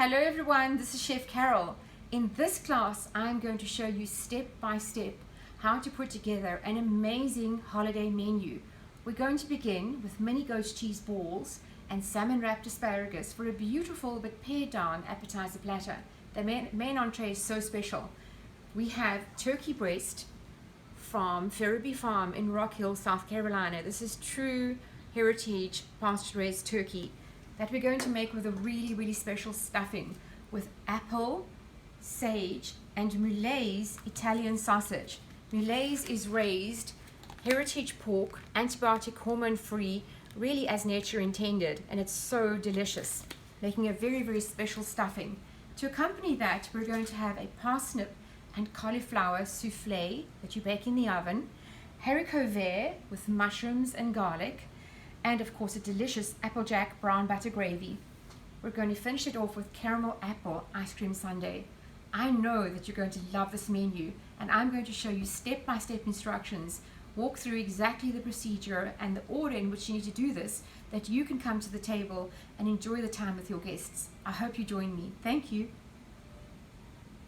Hello everyone, this is Chef Carol. In this class, I'm going to show you step by step how to put together an amazing holiday menu. We're going to begin with mini goat cheese balls and salmon wrapped asparagus for a beautiful but pared down appetizer platter. The main entree is so special. We have turkey breast from Ferriby Farm in Rock Hill, South Carolina. This is true heritage pasture-raised turkey that we're going to make with a really special stuffing with apple, sage, and roulade Italian sausage. Roulade is raised heritage pork, antibiotic, hormone-free, really as nature intended, and it's so delicious, making a very special stuffing. To accompany that, we're going to have a parsnip and cauliflower souffle that you bake in the oven, haricot vert with mushrooms and garlic, and of course a delicious applejack brown butter gravy. We're going to finish it off with caramel apple ice cream sundae. I know that you're going to love this menu, and I'm going to show you step-by-step instructions, walk through exactly the procedure and the order in which you need to do this, that you can come to the table and enjoy the time with your guests. I hope you join me. Thank you.